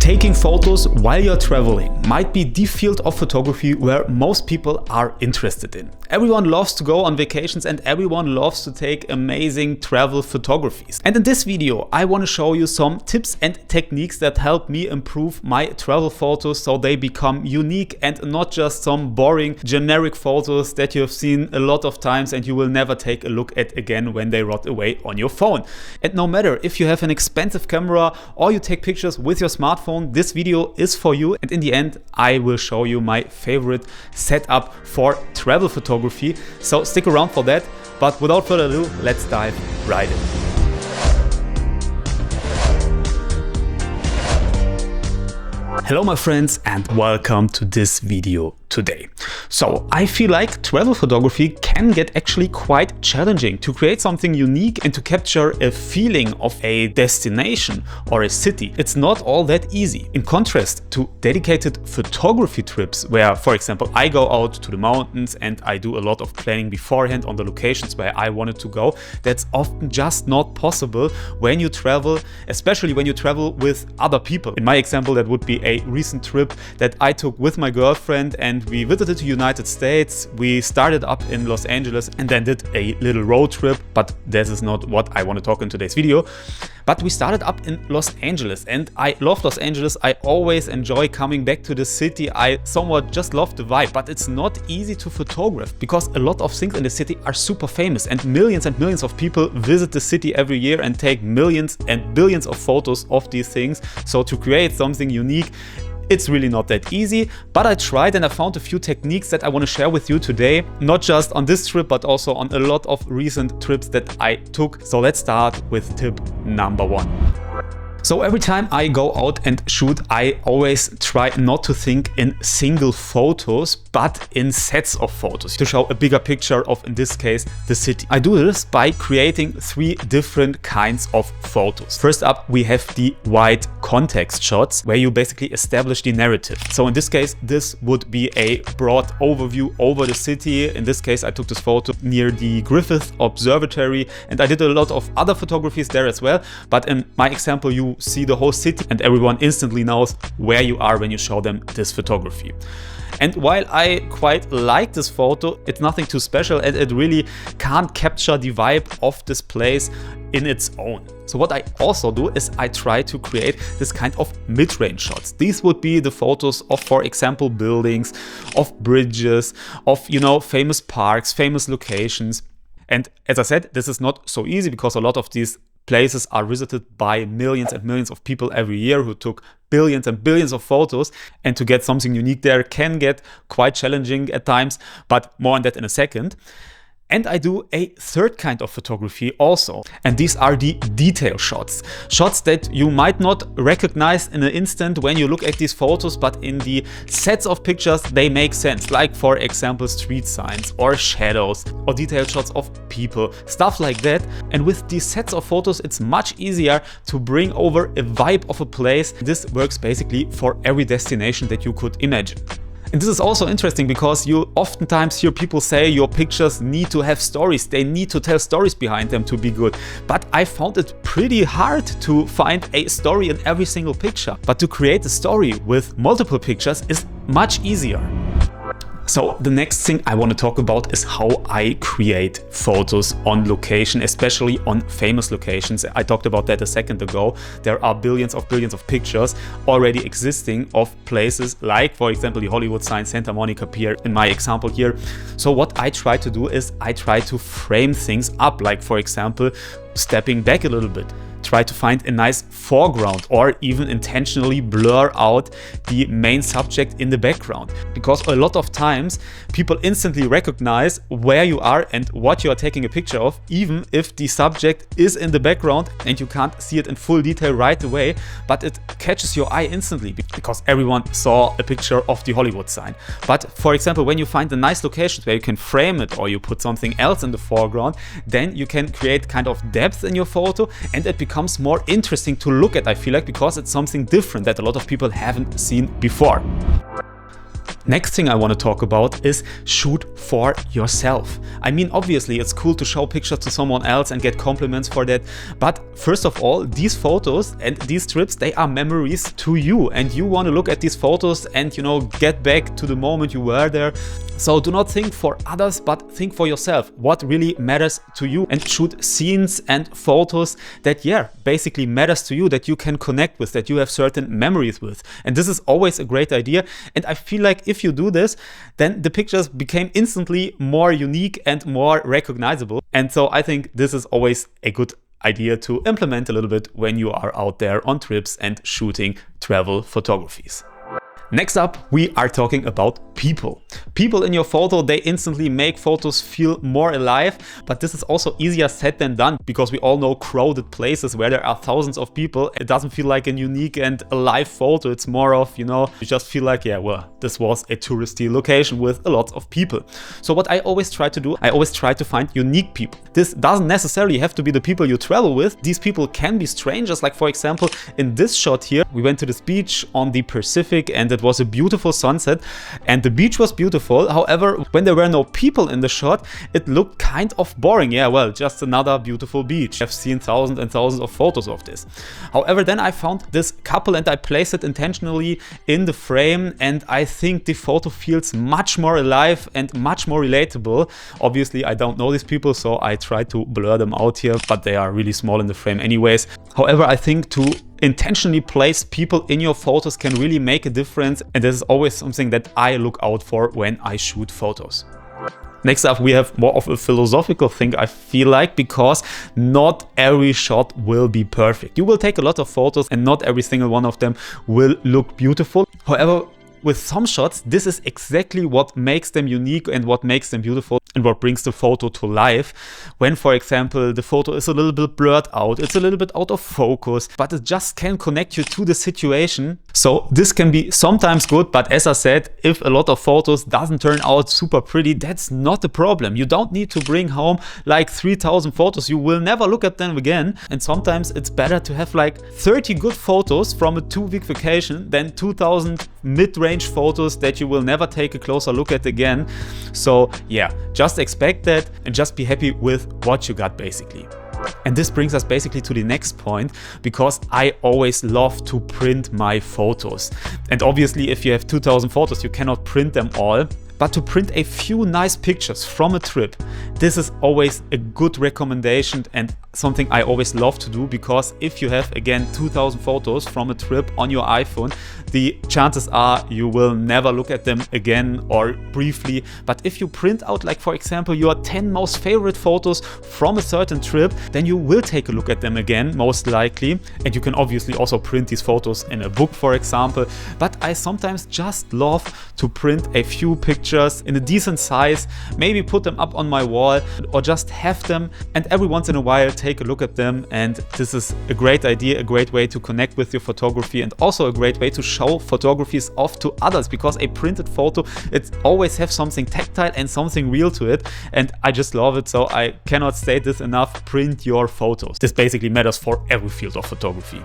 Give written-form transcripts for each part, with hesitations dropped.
Taking photos while you're traveling might be the field of photography where most people are interested in. Everyone loves to go on vacations and everyone loves to take amazing travel photographies. And in this video, I want to show you some tips and techniques that help me improve my travel photos so they become unique and not just some boring generic photos that you have seen a lot of times and you will never take a look at again when they rot away on your phone. And no matter if you have an expensive camera or you take pictures with your smartphone, this video is for you, and in the end I will show you my favorite setup for travel photography, so stick around for that. But without further ado, let's dive right in. Hello my friends and welcome to this video today. So I feel like travel photography can get actually quite challenging to create something unique and to capture a feeling of a destination or a city. It's not all that easy. In contrast to dedicated photography trips where, for example, I go out to the mountains and I do a lot of planning beforehand on the locations where I wanted to go, that's often just not possible when you travel, especially when you travel with other people. In my example, that would be a recent trip that I took with my girlfriend, and we visited the United States. We started up in Los Angeles and then did a little road trip, but this is not what I want to talk in today's video. But we started up in Los Angeles and I love Los Angeles. I always enjoy coming back to the city. I somewhat just love the vibe, but it's not easy to photograph because a lot of things in the city are super famous and millions of people visit the city every year and take millions and billions of photos of these things. So to create something unique, it's really not that easy, but I tried and I found a few techniques that I want to share with you today, not just on this trip, but also on a lot of recent trips that I took. So let's start with tip number 1. So every time I go out and shoot, I always try not to think in single photos, but in sets of photos to show a bigger picture of, in this case, the city. I do this by creating 3 different kinds of photos. First up, we have the wide context shots where you basically establish the narrative. So in this case, this would be a broad overview over the city. In this case, I took this photo near the Griffith Observatory and I did a lot of other photographies there as well. But in my example, you see the whole city and everyone instantly knows where you are when you show them this photography. And while I quite like this photo, it's nothing too special and it really can't capture the vibe of this place in its own. So what I also do is I try to create this kind of mid-range shots. These would be the photos of, for example, buildings, of bridges, of, famous parks, famous locations. And as I said, this is not so easy because a lot of these places are visited by millions and millions of people every year who took billions and billions of photos, and to get something unique there can get quite challenging at times, but more on that in a second. And I do a third kind of photography also, and these are the detail shots. Shots that you might not recognize in an instant when you look at these photos, but in the sets of pictures they make sense, like for example street signs or shadows or detail shots of people, stuff like that. And with these sets of photos it's much easier to bring over a vibe of a place. This works basically for every destination that you could imagine. And this is also interesting because you oftentimes hear people say your pictures need to have stories, they need to tell stories behind them to be good. But I found it pretty hard to find a story in every single picture. But to create a story with multiple pictures is much easier. So the next thing I want to talk about is how I create photos on location, especially on famous locations. I talked about that a second ago. There are billions of pictures already existing of places like, for example, the Hollywood sign, Santa Monica Pier in my example here. So what I try to do is I try to frame things up, like for example, stepping back a little bit. Try to find a nice foreground or even intentionally blur out the main subject in the background, because a lot of times people instantly recognize where you are and what you are taking a picture of, even if the subject is in the background and you can't see it in full detail right away, but it catches your eye instantly because everyone saw a picture of the Hollywood sign. But for example, when you find a nice location where you can frame it or you put something else in the foreground, then you can create kind of depth in your photo and it becomes more interesting to look at, I feel like, because it's something different that a lot of people haven't seen before. Next thing I want to talk about is shoot for yourself. I mean, obviously it's cool to show pictures to someone else and get compliments for that, but first of all, these photos and these trips, they are memories to you, and you want to look at these photos and, you know, get back to the moment you were there. So do not think for others, but think for yourself. What really matters to you, and shoot scenes and photos that, yeah, basically matters to you, that you can connect with, that you have certain memories with. And this is always a great idea. And I feel like if you do this, then the pictures became instantly more unique and more recognizable. And so I think this is always a good idea to implement a little bit when you are out there on trips and shooting travel photographies. Next up, we are talking about people. People in your photo, they instantly make photos feel more alive, but this is also easier said than done, because we all know crowded places where there are thousands of people. It doesn't feel like a unique and alive photo. It's more of, you know, you just feel like, yeah, well, this was a touristy location with a lot of people. So what I always try to do, I always try to find unique people. This doesn't necessarily have to be the people you travel with. These people can be strangers. Like, for example, in this shot here, we went to this beach on the Pacific and it was a beautiful sunset and the beach was beautiful. However, when there were no people in the shot, it looked kind of boring. Yeah, well, just another beautiful beach. I've seen thousands and thousands of photos of this. However, then I found this couple and I placed it intentionally in the frame, and I think the photo feels much more alive and much more relatable. Obviously, I don't know these people, so I try to blur them out here, but they are really small in the frame anyways. However, I think to intentionally place people in your photos can really make a difference, and this is always something that I look out for when I shoot photos. Next up, we have more of a philosophical thing, I feel like, because not every shot will be perfect. You will take a lot of photos and not every single one of them will look beautiful. However, with some shots, this is exactly what makes them unique and what makes them beautiful and what brings the photo to life. When, for example, the photo is a little bit blurred out, it's a little bit out of focus, but it just can connect you to the situation. So this can be sometimes good, but as I said, if a lot of photos doesn't turn out super pretty, that's not a problem. You don't need to bring home like 3,000 photos. You will never look at them again. And sometimes it's better to have like 30 good photos from a 2-week vacation than 2,000 mid-range photos that you will never take a closer look at again. So yeah, just expect that and just be happy with what you got basically. And this brings us basically to the next point, because I always love to print my photos. And obviously if you have 2,000 photos, you cannot print them all. But to print a few nice pictures from a trip, this is always a good recommendation and something I always love to do, because if you have again 2,000 photos from a trip on your iPhone, the chances are you will never look at them again or briefly. But if you print out, like for example, your 10 most favorite photos from a certain trip, then you will take a look at them again, most likely. And you can obviously also print these photos in a book, for example. But I sometimes just love to print a few pictures in a decent size, maybe put them up on my wall or just have them and every once in a while take a look at them. And this is a great idea, a great way to connect with your photography, and also a great way to show photographies off to others, because a printed photo, it always has something tactile and something real to it, and I just love it. So I cannot state this enough: print your photos. This basically matters for every field of photography.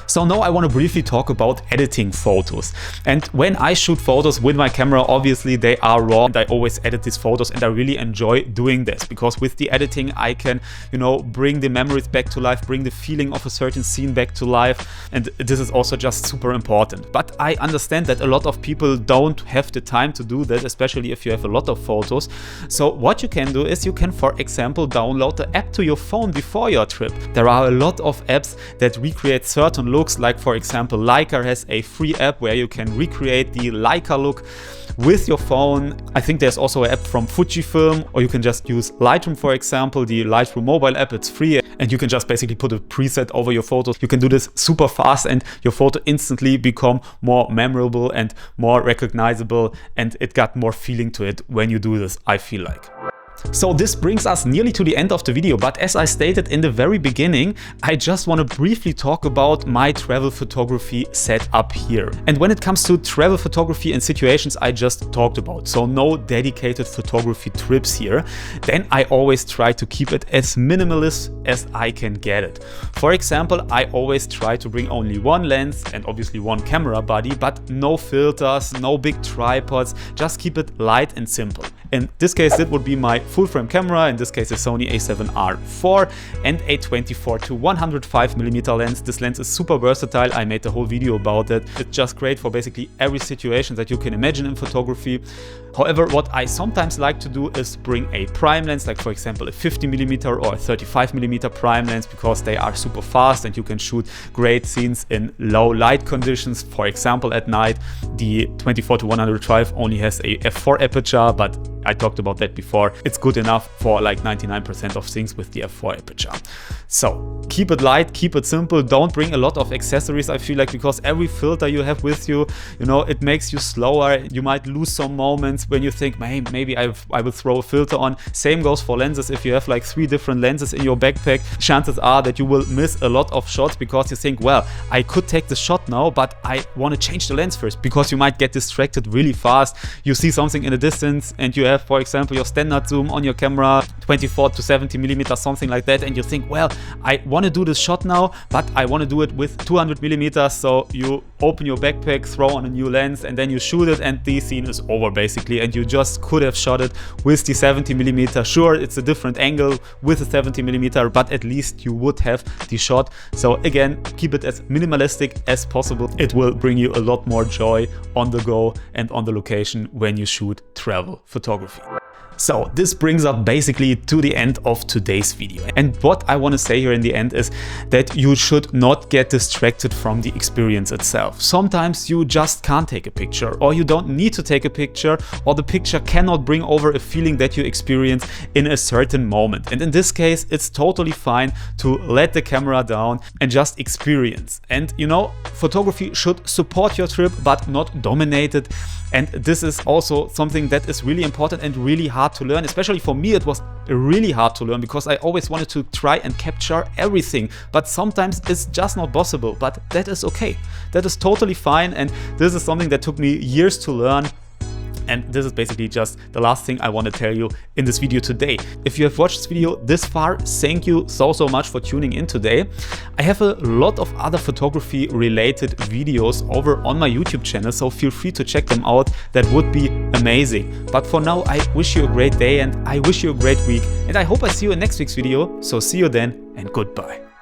So now I want to briefly talk about editing photos. And when I shoot photos with my camera, obviously they are raw and I always edit these photos, and I really enjoy doing this, because with the editing I can, you know, bring the memories back to life, bring the feeling of a certain scene back to life, and this is also just super important. But I understand that a lot of people don't have the time to do that, especially if you have a lot of photos. So what you can do is you can, for example, download the app to your phone before your trip. There are a lot of apps that recreate certain looks, like for example Leica has a free app where you can recreate the Leica look with your phone. I think there's also an app from Fujifilm, or you can just use Lightroom, for example, the Lightroom mobile app. It's free and you can just basically put a preset over your photos. You can do this super fast and your photo instantly become more memorable and more recognizable, and it got more feeling to it when you do this, I feel like. So this brings us nearly to the end of the video, but as I stated in the very beginning, I just want to briefly talk about my travel photography setup here. And when it comes to travel photography and situations I just talked about, so no dedicated photography trips here, then I always try to keep it as minimalist as I can get it. For example, I always try to bring only one lens and obviously one camera body, but no filters, no big tripods, just keep it light and simple. In this case, it would be my full frame camera, in this case a Sony a7R IV, and a 24 to 105mm lens. This lens is super versatile, I made a whole video about it. It's just great for basically every situation that you can imagine in photography. However, what I sometimes like to do is bring a prime lens, like for example a 50mm or a 35mm prime lens, because they are super fast and you can shoot great scenes in low light conditions. For example, at night, the 24 to 105 only has a f4 aperture, but I talked about that before. It's good enough for like 99% of things with the f4 aperture. So keep it light, keep it simple, don't bring a lot of accessories, I feel like, because every filter you have with you, you know, it makes you slower. You might lose some moments when you think, hey, maybe I will throw a filter on. Same goes for lenses. If you have like 3 different lenses in your backpack, chances are that you will miss a lot of shots because you think, well, I could take the shot now, but I want to change the lens first, because you might get distracted really fast. You see something in the distance and you have, for example, your standard zoom on your camera, 24 to 70mm, something like that, and you think, well, I want to do this shot now, but I want to do it with 200mm. So you open your backpack, throw on a new lens, and then you shoot it, and the scene is over basically, and you just could have shot it with the 70mm. Sure, it's a different angle with a 70mm, but at least you would have the shot. So again, keep it as minimalistic as possible. It will bring you a lot more joy on the go and on the location when you shoot travel photography. So this brings us basically to the end of today's video. And what I want to say here in the end is that you should not get distracted from the experience itself. Sometimes you just can't take a picture, or you don't need to take a picture, or the picture cannot bring over a feeling that you experience in a certain moment. And in this case, it's totally fine to let the camera down and just experience. And you know, photography should support your trip, but not dominate it. And this is also something that is really important and really hard to learn. Especially for me, it was really hard to learn, because I always wanted to try and capture everything, but sometimes it's just not possible. But that is okay. That is totally fine. And this is something that took me years to learn. And this is basically just the last thing I want to tell you in this video today. If you have watched this video this far, thank you so much for tuning in today. I have a lot of other photography related videos over on my YouTube channel, so feel free to check them out. That would be amazing. But for now, I wish you a great day and I wish you a great week. And I hope I see you in next week's video. So see you then and goodbye.